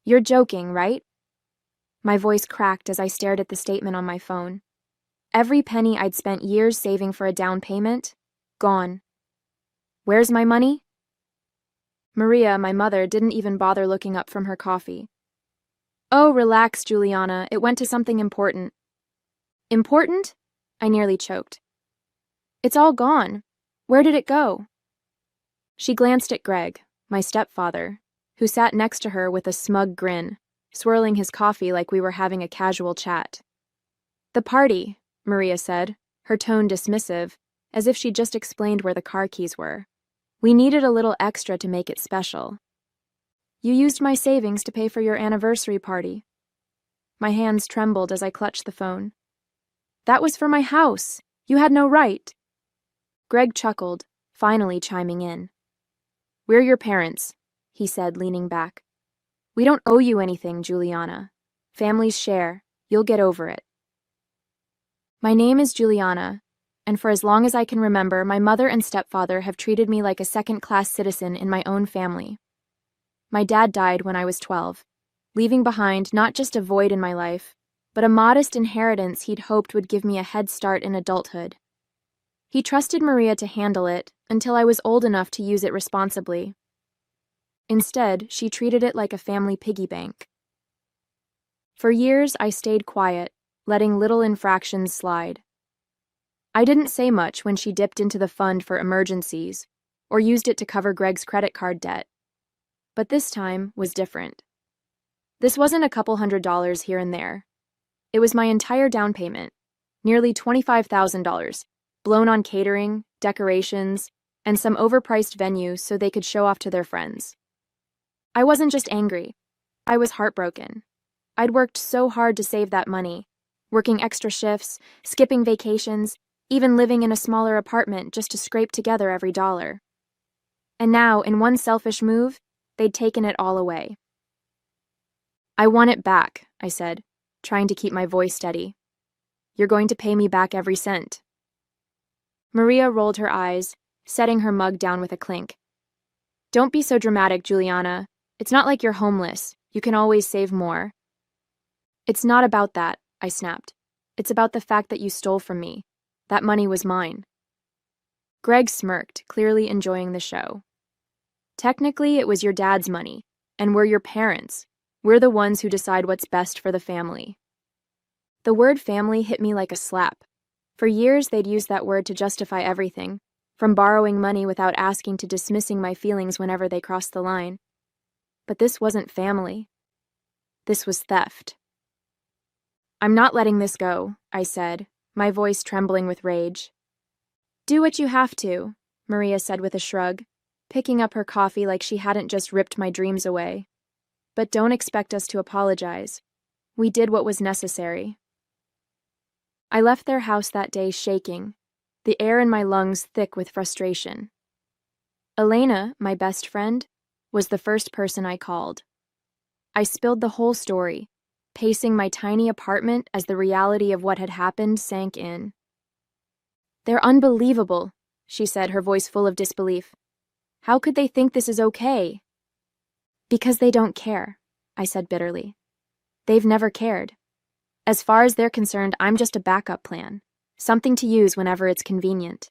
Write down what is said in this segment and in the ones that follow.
You're joking, right? My voice cracked as I stared at the statement on my phone. Every penny I'd spent years saving for a down payment, gone. Where's my money? Maria, my mother, didn't even bother looking up from her coffee. Oh, relax, Juliana. It went to something important. Important? I nearly choked. It's all gone. Where did it go? She glanced at Greg, my stepfather, who sat next to her with a smug grin, swirling his coffee like we were having a casual chat. The party, Maria said, her tone dismissive, as if she'd just explained where the car keys were. We needed a little extra to make it special. You used my savings to pay for your anniversary party. My hands trembled as I clutched the phone. That was for my house. You had no right. Greg chuckled, finally chiming in. We're your parents, he said, leaning back. We don't owe you anything, Juliana. Families share. You'll get over it. My name is Juliana, and for as long as I can remember, my mother and stepfather have treated me like a second-class citizen in my own family. My dad died when I was 12, leaving behind not just a void in my life, but a modest inheritance he'd hoped would give me a head start in adulthood. He trusted Maria to handle it until I was old enough to use it responsibly. Instead, she treated it like a family piggy bank. For years, I stayed quiet, letting little infractions slide. I didn't say much when she dipped into the fund for emergencies or used it to cover Greg's credit card debt. But this time was different. This wasn't a couple $100s here and there. It was my entire down payment, nearly $25,000, blown on catering, decorations, and some overpriced venues so they could show off to their friends. I wasn't just angry. I was heartbroken. I'd worked so hard to save that money, working extra shifts, skipping vacations, even living in a smaller apartment just to scrape together every dollar. And now, in one selfish move, they'd taken it all away. I want it back, I said, trying to keep my voice steady. You're going to pay me back every cent. Maria rolled her eyes, setting her mug down with a clink. Don't be so dramatic, Juliana. It's not like you're homeless. You can always save more. It's not about that, I snapped. It's about the fact that you stole from me. That money was mine. Greg smirked, clearly enjoying the show. Technically, it was your dad's money, and we're your parents. We're the ones who decide what's best for the family. The word family hit me like a slap. For years, they'd used that word to justify everything, from borrowing money without asking to dismissing my feelings whenever they crossed the line. But this wasn't family. This was theft. I'm not letting this go, I said, my voice trembling with rage. Do what you have to, Maria said with a shrug, picking up her coffee like she hadn't just ripped my dreams away. But don't expect us to apologize. We did what was necessary. I left their house that day shaking, the air in my lungs thick with frustration. Elena, my best friend, was the first person I called. I spilled the whole story, pacing my tiny apartment as the reality of what had happened sank in. They're unbelievable, she said, her voice full of disbelief. How could they think this is okay? Because they don't care, I said bitterly. They've never cared. As far as they're concerned, I'm just a backup plan, something to use whenever it's convenient.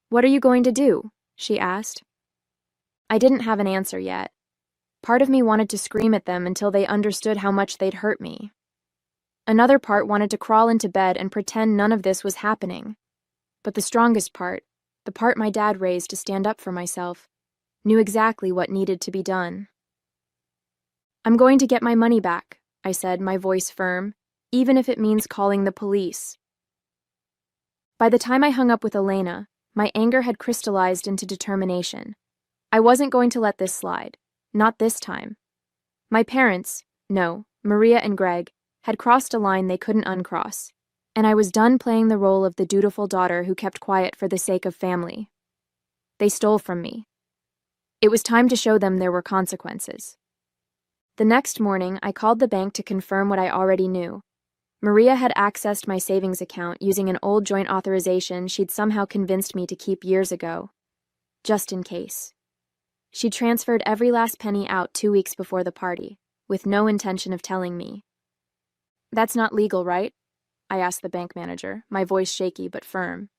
What are you going to do? She asked. I didn't have an answer yet. Part of me wanted to scream at them until they understood how much they'd hurt me. Another part wanted to crawl into bed and pretend none of this was happening. But the strongest part, the part my dad raised to stand up for myself, knew exactly what needed to be done. I'm going to get my money back, I said, my voice firm, even if it means calling the police. By the time I hung up with Elena, my anger had crystallized into determination. I wasn't going to let this slide. Not this time. My parents, no, Maria and Greg, had crossed a line they couldn't uncross, and I was done playing the role of the dutiful daughter who kept quiet for the sake of family. They stole from me. It was time to show them there were consequences. The next morning, I called the bank to confirm what I already knew. Maria had accessed my savings account using an old joint authorization she'd somehow convinced me to keep years ago. Just in case. She transferred every last penny out 2 weeks before the party, with no intention of telling me. "That's not legal, right?" I asked the bank manager, my voice shaky but firm.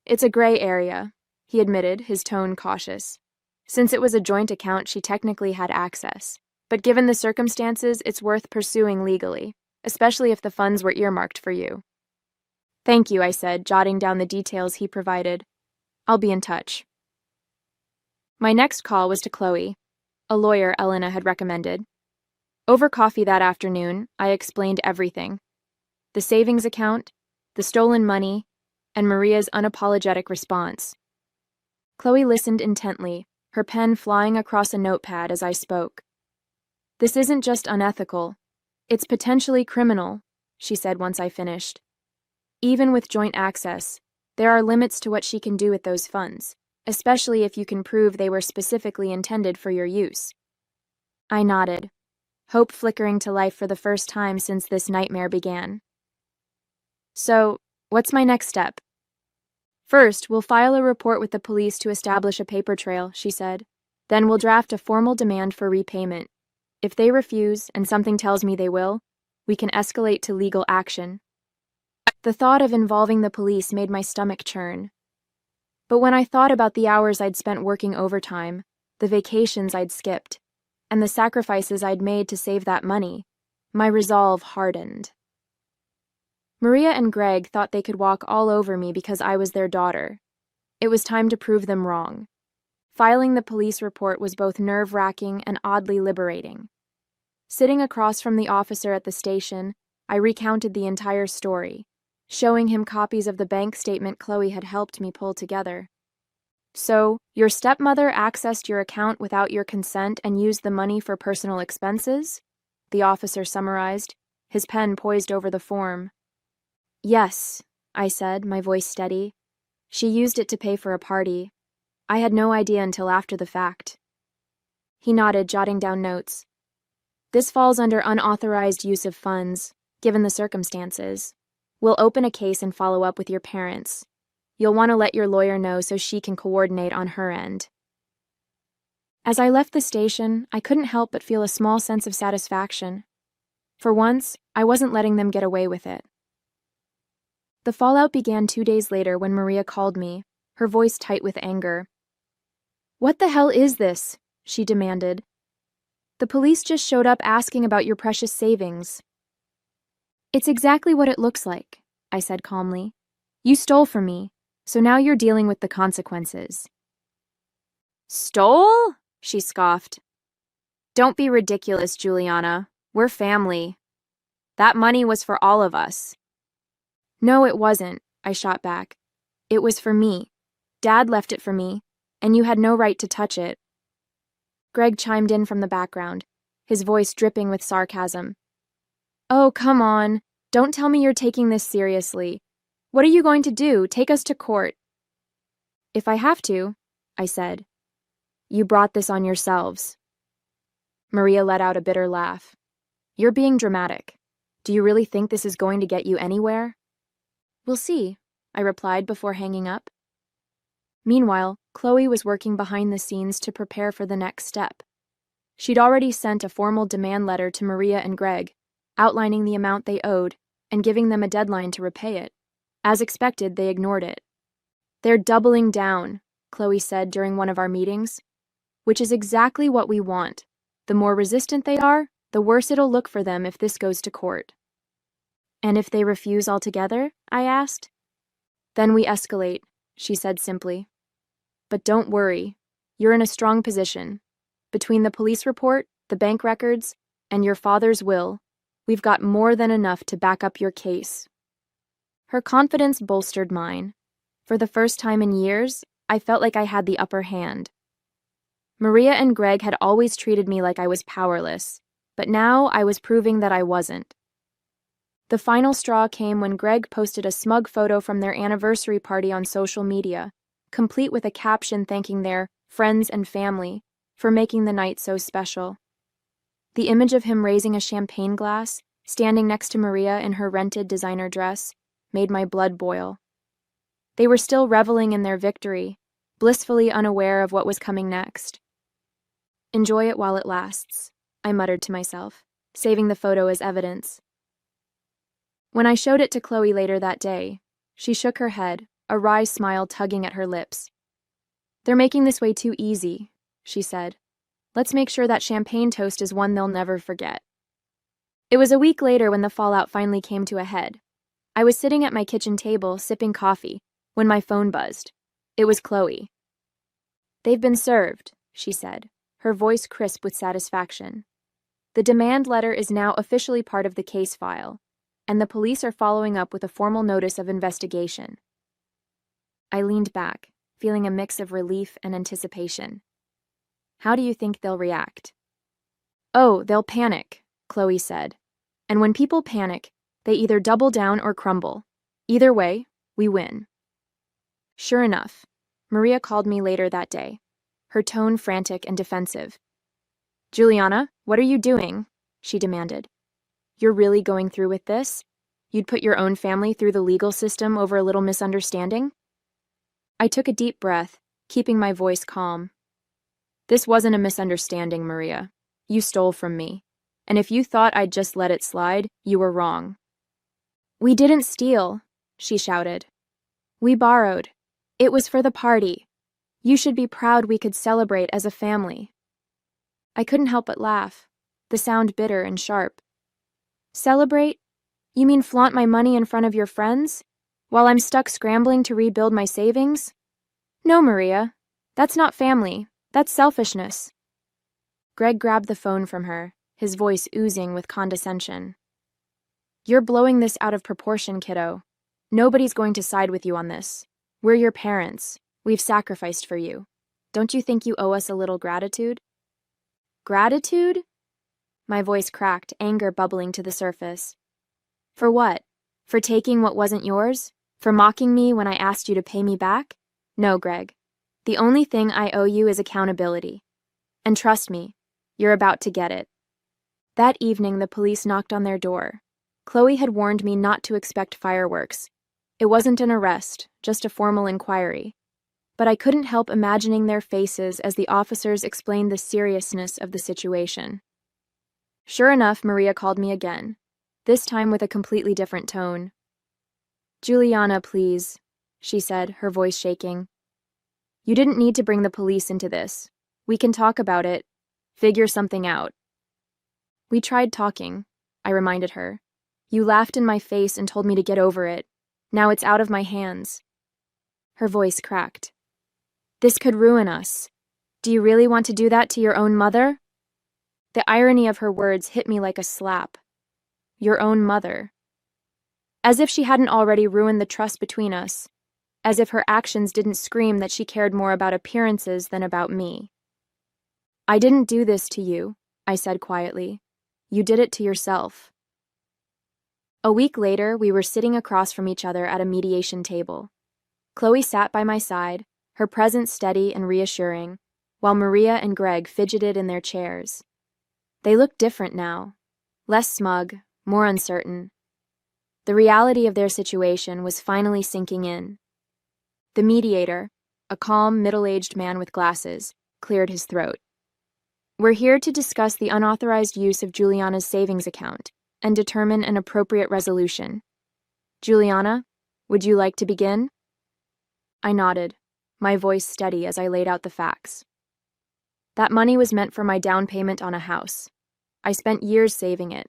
"It's a gray area," he admitted, his tone cautious. "Since it was a joint account, she technically had access. But given the circumstances, it's worth pursuing legally, especially if the funds were earmarked for you." "Thank you," I said, jotting down the details he provided. "I'll be in touch." My next call was to Chloe, a lawyer Elena had recommended. Over coffee that afternoon, I explained everything: the savings account, the stolen money, and Maria's unapologetic response. Chloe listened intently, her pen flying across a notepad as I spoke. "This isn't just unethical. It's potentially criminal," she said once I finished. "Even with joint access, there are limits to what she can do with those funds, especially if you can prove they were specifically intended for your use." I nodded, hope flickering to life for the first time since this nightmare began. "So, what's my next step?" "First, we'll file a report with the police to establish a paper trail," she said. "Then we'll draft a formal demand for repayment. If they refuse, and something tells me they will, we can escalate to legal action." The thought of involving the police made my stomach churn. But when I thought about the hours I'd spent working overtime, the vacations I'd skipped, and the sacrifices I'd made to save that money, my resolve hardened. Maria and Greg thought they could walk all over me because I was their daughter. It was time to prove them wrong. Filing the police report was both nerve-wracking and oddly liberating. Sitting across from the officer at the station, I recounted the entire story, showing him copies of the bank statement Chloe had helped me pull together. "So, your stepmother accessed your account without your consent and used the money for personal expenses?" the officer summarized, his pen poised over the form. "Yes," I said, my voice steady. "She used it to pay for a party. I had no idea until after the fact." He nodded, jotting down notes. "This falls under unauthorized use of funds, given the circumstances. We'll open a case and follow up with your parents. You'll want to let your lawyer know so she can coordinate on her end." As I left the station, I couldn't help but feel a small sense of satisfaction. For once, I wasn't letting them get away with it. The fallout began 2 days later when Maria called me, her voice tight with anger. "What the hell is this?" she demanded. "The police just showed up asking about your precious savings." "It's exactly what it looks like," I said calmly. "You stole from me, so now you're dealing with the consequences." "Stole?" she scoffed. "Don't be ridiculous, Juliana. We're family. That money was for all of us." "No, it wasn't," I shot back. "It was for me. Dad left it for me, and you had no right to touch it." Greg chimed in from the background, his voice dripping with sarcasm. "Oh, come on. Don't tell me you're taking this seriously. What are you going to do? Take us to court?" "If I have to," I said. "You brought this on yourselves." Maria let out a bitter laugh. "You're being dramatic. Do you really think this is going to get you anywhere?" "We'll see," I replied before hanging up. Meanwhile, Chloe was working behind the scenes to prepare for the next step. She'd already sent a formal demand letter to Maria and Greg, outlining the amount they owed and giving them a deadline to repay it. As expected, they ignored it. "They're doubling down," Chloe said during one of our meetings, "which is exactly what we want. The more resistant they are, the worse it'll look for them if this goes to court." "And if they refuse altogether?" I asked. "Then we escalate," she said simply. "But don't worry. You're in a strong position. Between the police report, the bank records, and your father's will, we've got more than enough to back up your case." Her confidence bolstered mine. For the first time in years, I felt like I had the upper hand. Maria and Greg had always treated me like I was powerless, but now I was proving that I wasn't. The final straw came when Greg posted a smug photo from their anniversary party on social media, complete with a caption thanking their friends and family for making the night so special. The image of him raising a champagne glass, standing next to Maria in her rented designer dress, made my blood boil. They were still reveling in their victory, blissfully unaware of what was coming next. Enjoy it while it lasts, I muttered to myself, saving the photo as evidence. When I showed it to Chloe later that day, she shook her head, a wry smile tugging at her lips. "They're making this way too easy," she said. "Let's make sure that champagne toast is one they'll never forget." It was a week later when the fallout finally came to a head. I was sitting at my kitchen table, sipping coffee, when my phone buzzed. It was Chloe. "They've been served," she said, her voice crisp with satisfaction. "The demand letter is now officially part of the case file, and the police are following up with a formal notice of investigation." I leaned back, feeling a mix of relief and anticipation. "How do you think they'll react?" "Oh, they'll panic," Chloe said. "And when people panic, they either double down or crumble. Either way, we win." Sure enough, Maria called me later that day, her tone frantic and defensive. "Juliana, what are you doing?" she demanded. "You're really going through with this? You'd put your own family through the legal system over a little misunderstanding?" I took a deep breath, keeping my voice calm. "This wasn't a misunderstanding, Maria. You stole from me. And if you thought I'd just let it slide, you were wrong." "We didn't steal," she shouted. "We borrowed. It was for the party. You should be proud we could celebrate as a family." I couldn't help but laugh, the sound bitter and sharp. "Celebrate? You mean flaunt my money in front of your friends, while I'm stuck scrambling to rebuild my savings? No, Maria. That's not family. That's selfishness." Greg grabbed the phone from her, his voice oozing with condescension. "You're blowing this out of proportion, kiddo. Nobody's going to side with you on this. We're your parents. We've sacrificed for you. Don't you think you owe us a little gratitude?" "Gratitude?" My voice cracked, anger bubbling to the surface. "For what? For taking what wasn't yours? For mocking me when I asked you to pay me back? No, Greg. The only thing I owe you is accountability. And trust me, you're about to get it." That evening, the police knocked on their door. Chloe had warned me not to expect fireworks. It wasn't an arrest, just a formal inquiry. But I couldn't help imagining their faces as the officers explained the seriousness of the situation. Sure enough, Maria called me again, this time with a completely different tone. "Juliana, please," she said, her voice shaking. "You didn't need to bring the police into this. We can talk about it, figure something out." "We tried talking," I reminded her. "You laughed in my face and told me to get over it. Now it's out of my hands." Her voice cracked. "This could ruin us. Do you really want to do that to your own mother?" The irony of her words hit me like a slap. Your own mother. As if she hadn't already ruined the trust between us. As if her actions didn't scream that she cared more about appearances than about me. "I didn't do this to you," I said quietly. "You did it to yourself." A week later, we were sitting across from each other at a mediation table. Chloe sat by my side, her presence steady and reassuring, while Maria and Greg fidgeted in their chairs. They looked different now, less smug, more uncertain. The reality of their situation was finally sinking in. The mediator, a calm, middle-aged man with glasses, cleared his throat. "We're here to discuss the unauthorized use of Juliana's savings account and determine an appropriate resolution. Juliana, would you like to begin?" I nodded, my voice steady as I laid out the facts. That money was meant for my down payment on a house. I spent years saving it.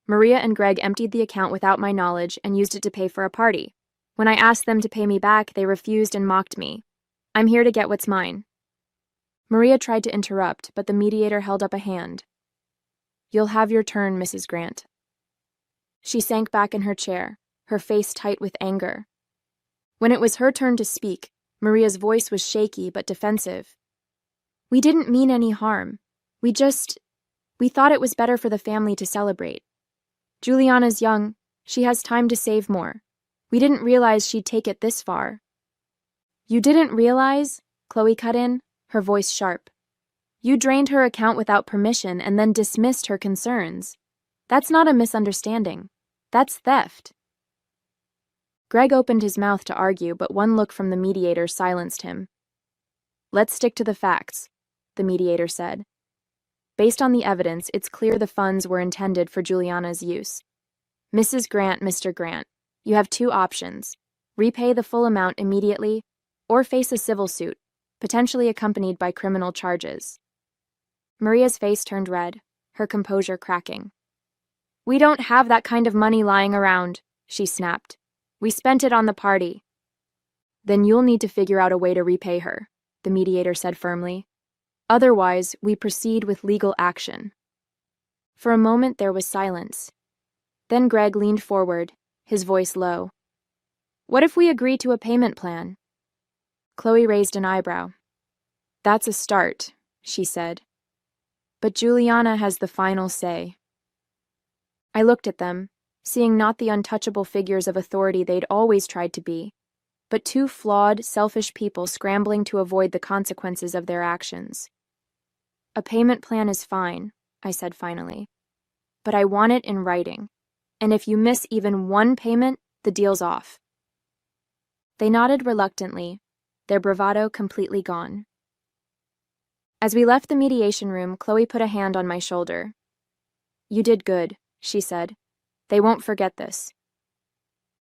Maria and Greg emptied the account without my knowledge and used it to pay for a party. When I asked them to pay me back, they refused and mocked me. "I'm here to get what's mine." Maria tried to interrupt, but the mediator held up a hand. "You'll have your turn, Mrs. Grant." She sank back in her chair, her face tight with anger. When it was her turn to speak, Maria's voice was shaky but defensive. "We didn't mean any harm. We thought it was better for the family to celebrate. Juliana's young. She has time to save more. We didn't realize she'd take it this far." "You didn't realize?" Chloe cut in, her voice sharp. "You drained her account without permission and then dismissed her concerns. That's not a misunderstanding. That's theft." Greg opened his mouth to argue, but one look from the mediator silenced him. "Let's stick to the facts," the mediator said, Based on the evidence, it's clear the funds were intended for Juliana's use. Mrs. Grant, Mr. Grant, you have two options. Repay the full amount immediately, or face a civil suit, potentially accompanied by criminal charges. Maria's face turned red, her composure cracking. We don't have that kind of money lying around, she snapped. We spent it on the party. Then you'll need to figure out a way to repay her, the mediator said firmly. Otherwise, we proceed with legal action. For a moment there was silence. Then Greg leaned forward, his voice low. What if we agree to a payment plan? Chloe raised an eyebrow. That's a start, she said. But Juliana has the final say. I looked at them, seeing not the untouchable figures of authority they'd always tried to be, but two flawed, selfish people scrambling to avoid the consequences of their actions. A payment plan is fine, I said finally. But I want it in writing, and if you miss even one payment, the deal's off. They nodded reluctantly, their bravado completely gone. As we left the mediation room, Chloe put a hand on my shoulder. You did good, she said. They won't forget this.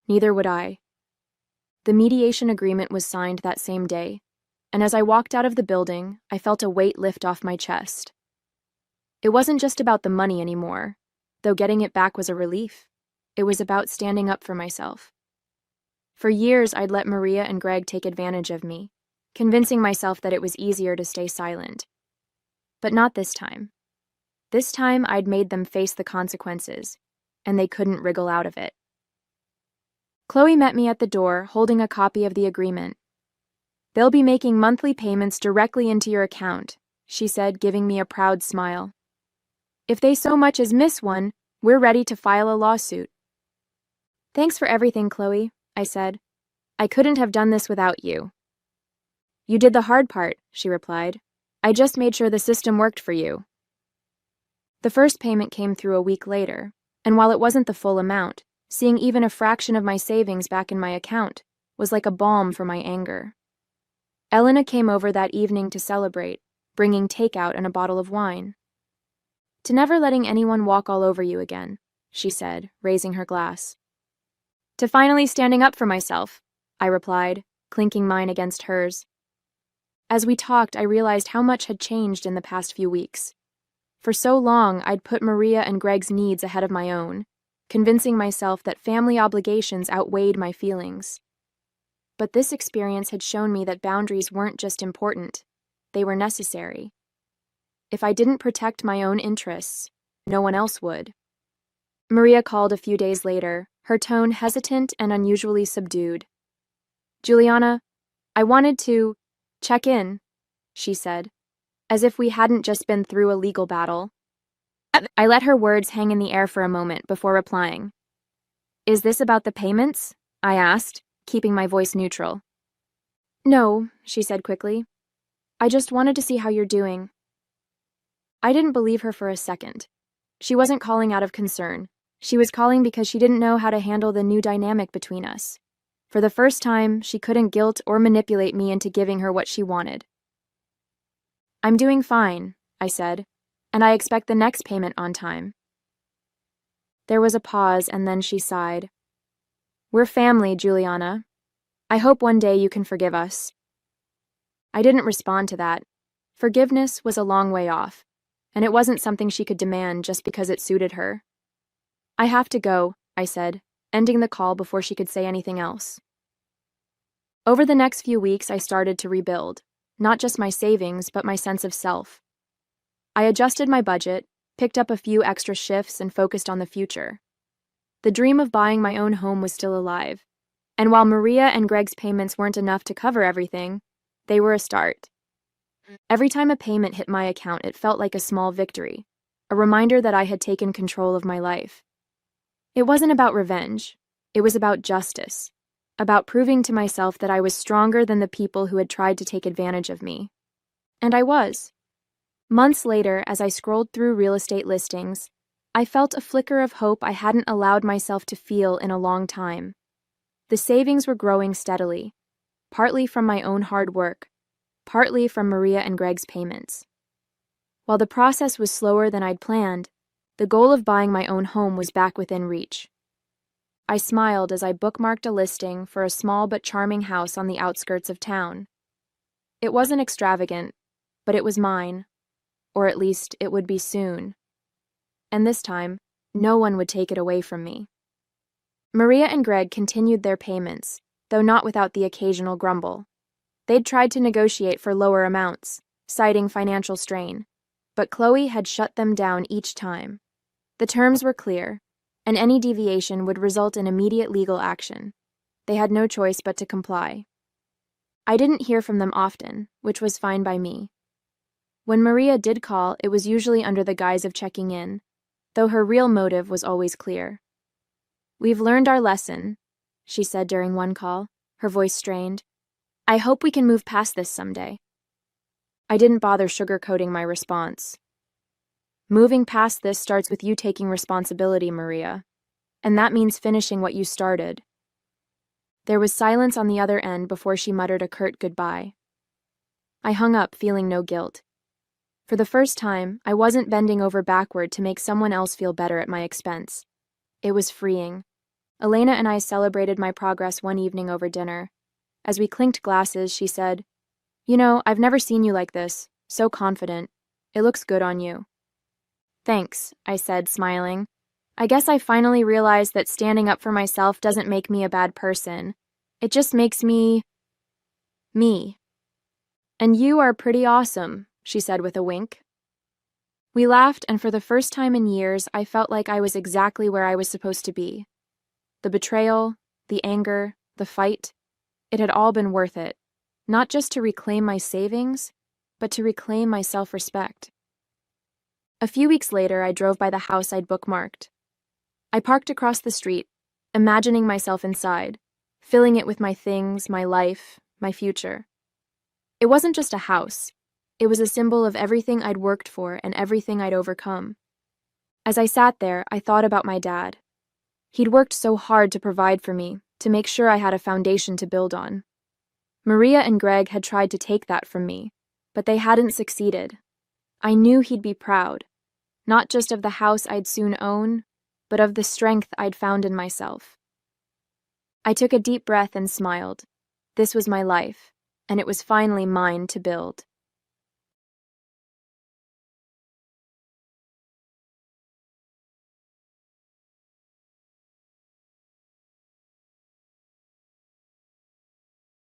Neither would I. The mediation agreement was signed that same day, and as I walked out of the building, I felt a weight lift off my chest. It wasn't just about the money anymore, though getting it back was a relief. It was about standing up for myself. For years, I'd let Maria and Greg take advantage of me, convincing myself that it was easier to stay silent. But not this time. This time, I'd made them face the consequences, and they couldn't wriggle out of it. Chloe met me at the door, holding a copy of the agreement. They'll be making monthly payments directly into your account, she said, giving me a proud smile. If they so much as miss one, we're ready to file a lawsuit. Thanks for everything, Chloe, I said. I couldn't have done this without you. You did the hard part, she replied. I just made sure the system worked for you. The first payment came through a week later, and while it wasn't the full amount, seeing even a fraction of my savings back in my account was like a balm for my anger. Elena came over that evening to celebrate, bringing takeout and a bottle of wine. To never letting anyone walk all over you again, she said, raising her glass. To finally standing up for myself, I replied, clinking mine against hers. As we talked, I realized how much had changed in the past few weeks. For so long, I'd put Maria and Greg's needs ahead of my own, convincing myself that family obligations outweighed my feelings. But this experience had shown me that boundaries weren't just important, they were necessary. If I didn't protect my own interests, no one else would. Maria called a few days later, her tone hesitant and unusually subdued. Juliana, I wanted to check in, she said, as if we hadn't just been through a legal battle. I let her words hang in the air for a moment before replying. Is this about the payments? I asked, keeping my voice neutral. No, she said quickly. I just wanted to see how you're doing. I didn't believe her for a second. She wasn't calling out of concern. She was calling because she didn't know how to handle the new dynamic between us. For the first time, she couldn't guilt or manipulate me into giving her what she wanted. I'm doing fine, I said, and I expect the next payment on time. There was a pause, and then she sighed. We're family, Juliana. I hope one day you can forgive us. I didn't respond to that. Forgiveness was a long way off, and it wasn't something she could demand just because it suited her. I have to go, I said, ending the call before she could say anything else. Over the next few weeks, I started to rebuild, not just my savings, but my sense of self. I adjusted my budget, picked up a few extra shifts, and focused on the future. The dream of buying my own home was still alive, and while Maria and Greg's payments weren't enough to cover everything, they were a start. Every time a payment hit my account, it felt like a small victory, a reminder that I had taken control of my life. It wasn't about revenge. It was about justice, about proving to myself that I was stronger than the people who had tried to take advantage of me. And I was. Months later, as I scrolled through real estate listings, I felt a flicker of hope I hadn't allowed myself to feel in a long time. The savings were growing steadily, partly from my own hard work, partly from Maria and Greg's payments. While the process was slower than I'd planned, the goal of buying my own home was back within reach. I smiled as I bookmarked a listing for a small but charming house on the outskirts of town. It wasn't extravagant, but it was mine, or at least it would be soon. And this time, no one would take it away from me. Maria and Greg continued their payments, though not without the occasional grumble. They'd tried to negotiate for lower amounts, citing financial strain, but Chloe had shut them down each time. The terms were clear, and any deviation would result in immediate legal action. They had no choice but to comply. I didn't hear from them often, which was fine by me. When Maria did call, it was usually under the guise of checking in, though her real motive was always clear. "We've learned our lesson," she said during one call, her voice strained. "I hope we can move past this someday." I didn't bother sugarcoating my response. "Moving past this starts with you taking responsibility, Maria, and that means finishing what you started." There was silence on the other end before she muttered a curt goodbye. I hung up, feeling no guilt. For the first time, I wasn't bending over backward to make someone else feel better at my expense. It was freeing. Elena and I celebrated my progress one evening over dinner. As we clinked glasses, she said, "You know, I've never seen you like this, so confident. It looks good on you." "Thanks," I said, smiling. "I guess I finally realized that standing up for myself doesn't make me a bad person. It just makes me... me." "And you are pretty awesome," she said with a wink. We laughed, and for the first time in years, I felt like I was exactly where I was supposed to be. The betrayal, the anger, the fight, it had all been worth it, not just to reclaim my savings, but to reclaim my self-respect. A few weeks later, I drove by the house I'd bookmarked. I parked across the street, imagining myself inside, filling it with my things, my life, my future. It wasn't just a house. It was a symbol of everything I'd worked for and everything I'd overcome. As I sat there, I thought about my dad. He'd worked so hard to provide for me, to make sure I had a foundation to build on. Maria and Greg had tried to take that from me, but they hadn't succeeded. I knew he'd be proud, not just of the house I'd soon own, but of the strength I'd found in myself. I took a deep breath and smiled. This was my life, and it was finally mine to build.